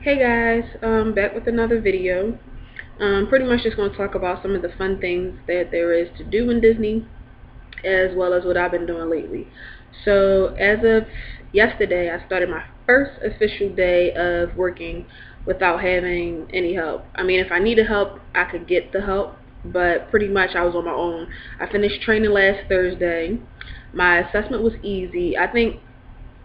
Hey guys, back with another video. Pretty much just going to talk about some of the fun things that there is to do in Disney, as well as what I've been doing lately. So as of yesterday, I started my first official day of working without having any help. I mean, if I needed help, I could get the help, but pretty much I was on my own. I finished training last Thursday. My assessment was easy. I think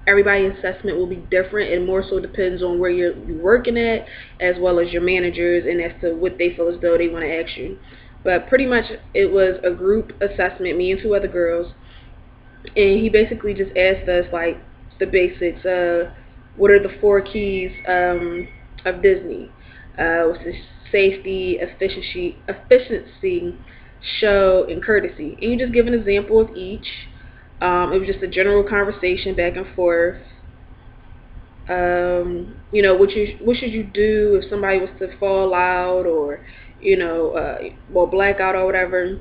everybody's assessment will be different. It more so depends on where you're working at, as well as your managers, and as to what they feel as though they want to ask you. But pretty much it was a group assessment, me and two other girls, and he basically just asked us like the basics. What are the four keys of Disney? What's the safety, efficiency, show, and courtesy. And you just give an example of each. It was just a general conversation back and forth. What should you do if somebody was to fall out, or well, black out or whatever,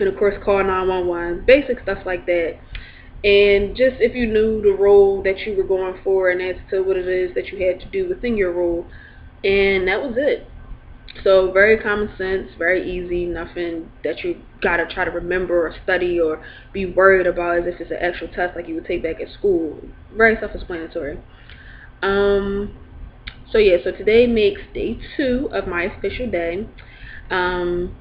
and of course call 911, basic stuff like that. And just if you knew the role that you were going for, and as to what it is that you had to do within your role, and that was it. So very common sense, very easy, nothing that you gotta try to remember or study or be worried about as if it's an actual test like you would take back at school. Very self-explanatory. Um, so yeah, so today makes day 2 of my official day. Um,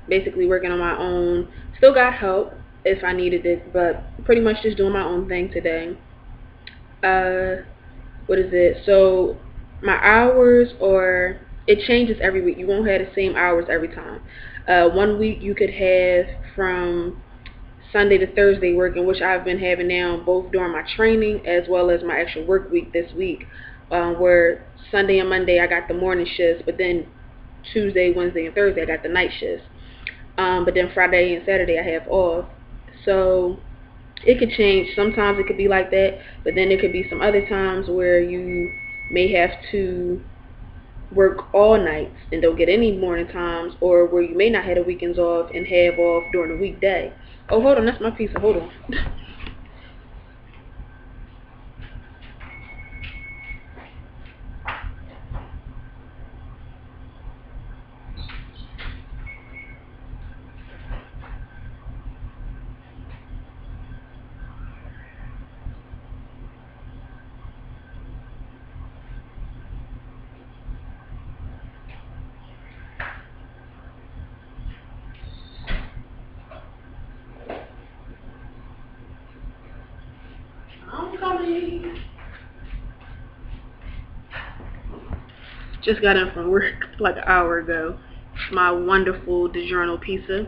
Basically working on my own. Still got help if I needed it, but pretty much just doing my own thing today. Uh, what is it? So my hours, or it changes every week. You won't have the same hours every time. One week you could have from Sunday to Thursday working, which I've been having now both during my training as well as my actual work week this week, where Sunday and Monday I got the morning shifts, but then Tuesday, Wednesday, and Thursday I got the night shifts. But then Friday and Saturday I have off. So it could change. Sometimes it could be like that, but then there could be some other times where you may have to work all nights and don't get any morning times, or where you may not have the weekends off and have off during the weekday. Oh, hold on, that's my pizza. Hold on. I'm coming. Just got in from work like an hour ago. My wonderful DiGiorno pizza.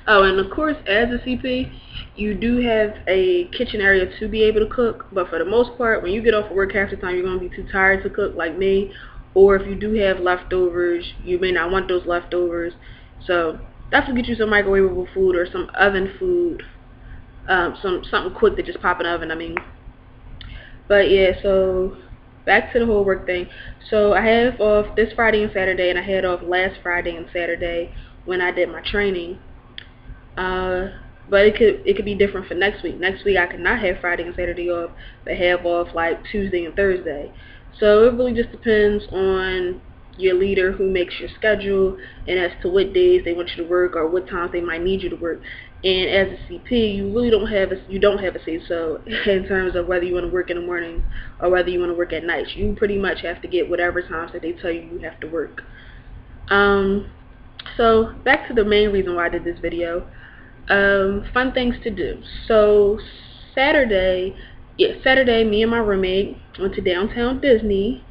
Oh, and of course, as a CP, you do have a kitchen area to be able to cook, but for the most part, when you get off of work, half the time you're going to be too tired to cook like me, or if you do have leftovers, you may not want those leftovers. So definitely get you some microwavable food or some oven food, something quick to just pop in the oven, I mean. But yeah, so back to the whole work thing. So I have off this Friday and Saturday, and I had off last Friday and Saturday when I did my training. Uh, but it could be different for next week. Next week I could not have Friday and Saturday off, but have off like Tuesday and Thursday. So it really just depends on your leader who makes your schedule, and as to what days they want you to work or what times they might need you to work. And as a CP, you really don't have a say so in terms of whether you want to work in the morning or whether you want to work at night. You pretty much have to get whatever times that they tell you have to work. So back to the main reason why I did this video. Fun things to do. So Saturday, me and my roommate went to downtown Disney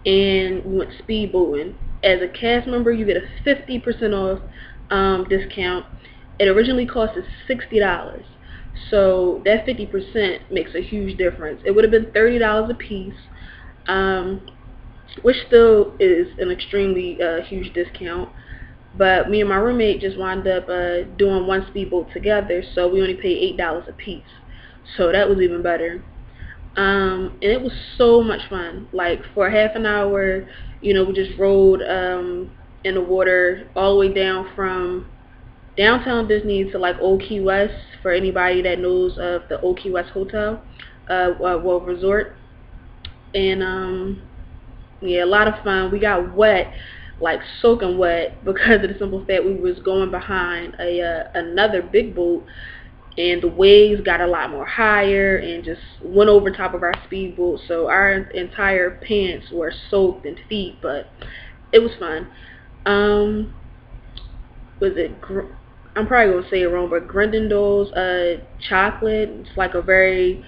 and we went speedboating. As a cast member, you get a 50% off discount. It originally cost us $60, so that 50% makes a huge difference. It would have been $30 a piece, which still is an extremely huge discount. But me and my roommate just wound up doing one speedboat together, so we only paid $8 a piece. So that was even better. And it was so much fun. Like for half an hour, we just rode in the water all the way down from downtown Disney to like Old Key West. For anybody that knows of the Old Key West Hotel, resort. And Yeah, a lot of fun. We got wet, like soaking wet, because of the simple fact we was going behind another big boat, and the waves got a lot more higher and just went over top of our speedboat. So our entire pants were soaked and feet, but it was fun. Um, was it? I'm probably gonna say it wrong, but Grendendo's chocolate. It's like a very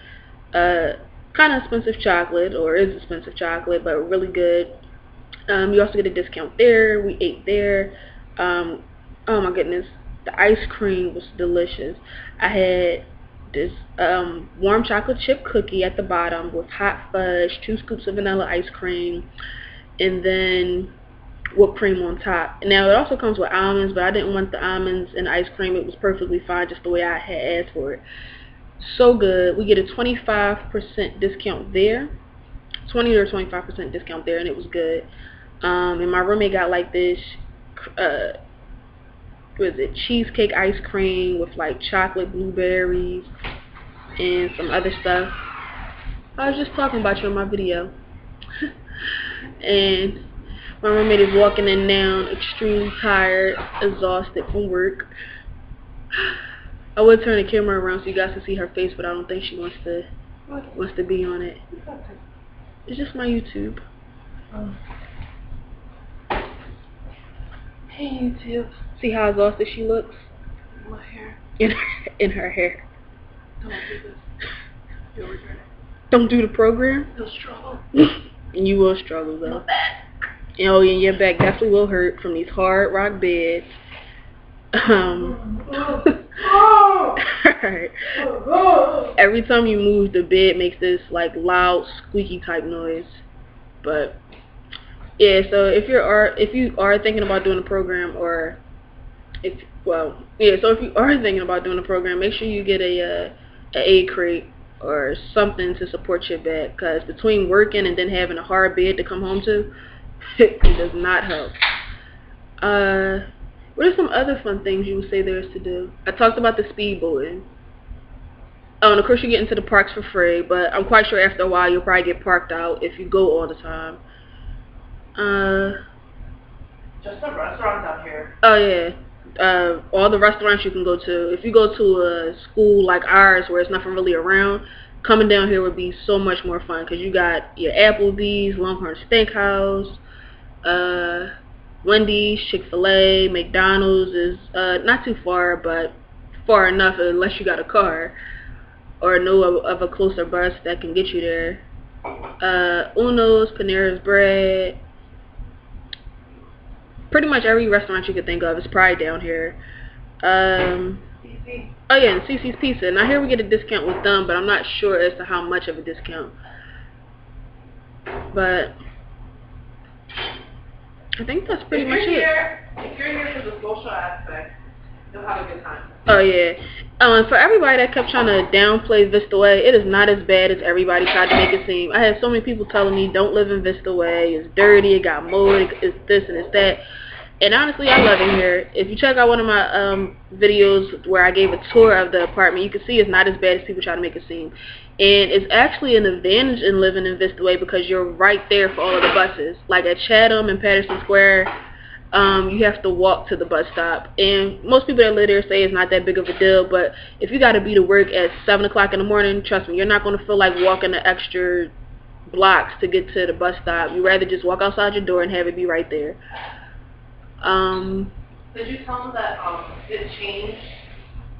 uh kind of expensive chocolate, or is expensive chocolate, but really good. You also get a discount there. We ate there. Oh my goodness, the ice cream was delicious. I had this warm chocolate chip cookie at the bottom with hot fudge, 2 scoops of vanilla ice cream, and then whipped cream on top. Now it also comes with almonds, but I didn't want the almonds in the ice cream. It was perfectly fine just the way I had asked for it. So good. We get a 25% discount there. 20 or 25% discount there, and it was good. And my roommate got like this what is it, cheesecake ice cream with like chocolate blueberries and some other stuff. I was just talking about you in my video. And my roommate is walking in now, extremely tired, exhausted from work. I would turn the camera around so you guys can see her face, but I don't think she wants to be on it. It's just my YouTube. Hey YouTube. See how exhausted she looks? My hair. In her hair. Don't do this. You'll regret it. Don't do the program? You'll struggle. You will struggle though. My back. Oh, and your back definitely will hurt from these hard rock beds. Right. Every time you move, the bed makes this like loud squeaky type noise. But yeah, so if you are thinking about doing a program, or if you are thinking about doing a program, make sure you get a aid crate or something to support your back, because between working and then having a hard bed to come home to, it does not help. What are some other fun things you would say there is to do? I talked about the speedboating. Oh, and of course you get into the parks for free, but I'm quite sure after a while you'll probably get parked out if you go all the time. Just the restaurants out here. Oh yeah. All the restaurants you can go to. If you go to a school like ours where it's nothing really around, coming down here would be so much more fun, because you got your Applebee's, Longhorn Steakhouse, Wendy's, Chick-fil-A, McDonald's is not too far, but far enough unless you got a car or know of a closer bus that can get you there. Uno's, Panera's Bread, pretty much every restaurant you could think of is probably down here. CC. Oh yeah, and CC's Pizza. Now here we get a discount with them, but I'm not sure as to how much of a discount. But I think that's pretty much it. If you're here for the social aspect, you'll have a good time. Oh yeah. For everybody that kept trying to downplay Vista Way, it is not as bad as everybody tried to make it seem. I had so many people telling me, don't live in Vista Way, it's dirty, it got mold, it's this and it's that. And honestly, I love it here. If you check out one of my videos where I gave a tour of the apartment, you can see it's not as bad as people try to make it seem. And it's actually an advantage in living in Vista Way, because you're right there for all of the buses. Like at Chatham and Patterson Square, you have to walk to the bus stop. And most people that live there say it's not that big of a deal, but if you got to be to work at 7 o'clock in the morning, trust me, you're not going to feel like walking the extra blocks to get to the bus stop. You'd rather just walk outside your door and have it be right there. Did you tell them that it changed,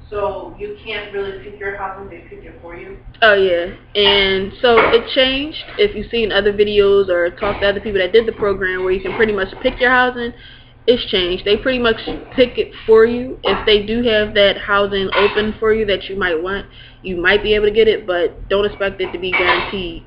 so you can't really pick your housing, they pick it for you? Oh yeah, and so it changed. If you've seen other videos or talked to other people that did the program where you can pretty much pick your housing, it's changed. They pretty much pick it for you. If they do have that housing open for you that you might want, you might be able to get it, but don't expect it to be guaranteed.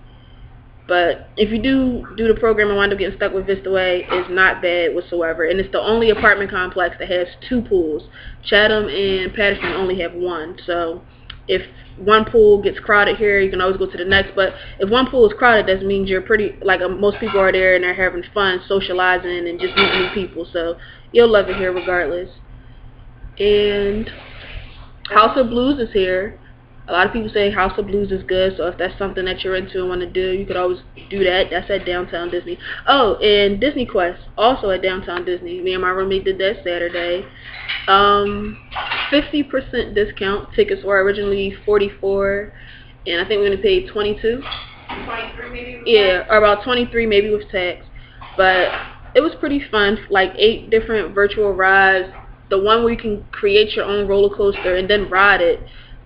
But if you do the program and wind up getting stuck with Vista Way, it's not bad whatsoever. And it's the only apartment complex that has 2 pools. Chatham and Patterson only have 1. So if one pool gets crowded here, you can always go to the next. But if one pool is crowded, that means you're pretty, like most people are there and they're having fun, socializing, and just meeting new people. So you'll love it here regardless. And House of Blues is here. A lot of people say House of Blues is good, so if that's something that you're into and want to do, you could always do that. That's at Downtown Disney. Oh, and Disney Quest, also at Downtown Disney. Me and my roommate did that Saturday. 50% discount. Tickets were originally $44, and I think we're gonna pay $22. 23 maybe? Yeah, or about 23 maybe with tax. But it was pretty fun. Like 8 different virtual rides. The one where you can create your own roller coaster and then ride it.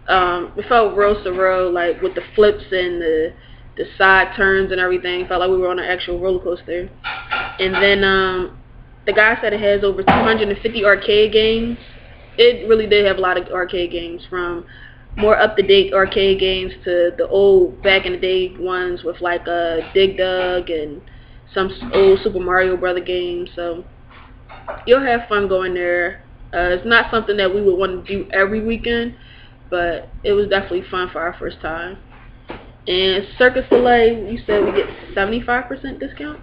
It felt real surreal, like with the flips and the side turns and everything. It felt like we were on an actual roller coaster. And then the guy said it has over 250 arcade games. It really did have a lot of arcade games, from more up-to-date arcade games to the old back-in-the-day ones with like Dig Dug and some old Super Mario Brother games. So you'll have fun going there. It's not something that we would want to do every weekend, but it was definitely fun for our first time. And Cirque du Soleil, you said we get 75% discount?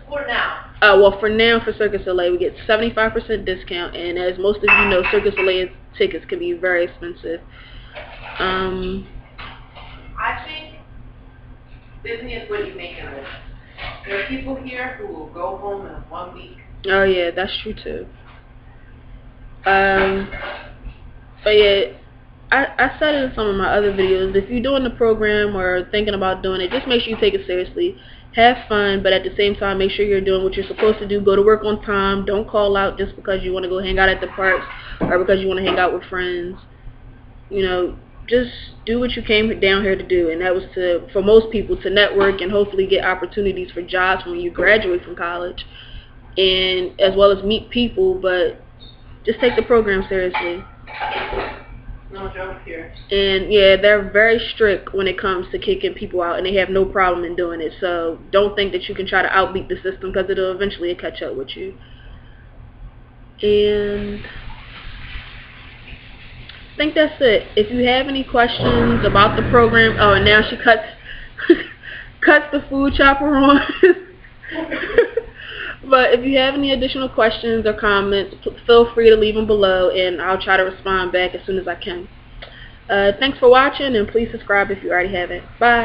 For now. Well, for now, for Cirque du Soleil, we get 75% discount, and as most of you know, Cirque du Soleil tickets can be very expensive. I think Disney is what you make of it. There are people here who will go home in 1 week. Oh yeah, that's true too. But yeah, I said it in some of my other videos, if you're doing the program or thinking about doing it, just make sure you take it seriously. Have fun, but at the same time, make sure you're doing what you're supposed to do. Go to work on time. Don't call out just because you want to go hang out at the parks or because you want to hang out with friends. You know, just do what you came down here to do, and that was for most people, to network and hopefully get opportunities for jobs when you graduate from college, and as well as meet people, but just take the program seriously. No joke here. And yeah, they're very strict when it comes to kicking people out, and they have no problem in doing it. So don't think that you can try to outbeat the system, because it'll eventually catch up with you. And I think that's it. If you have any questions about the program, oh, and now she cuts the food chopper on. But if you have any additional questions or comments, feel free to leave them below, and I'll try to respond back as soon as I can. Thanks for watching, and please subscribe if you already haven't. Bye.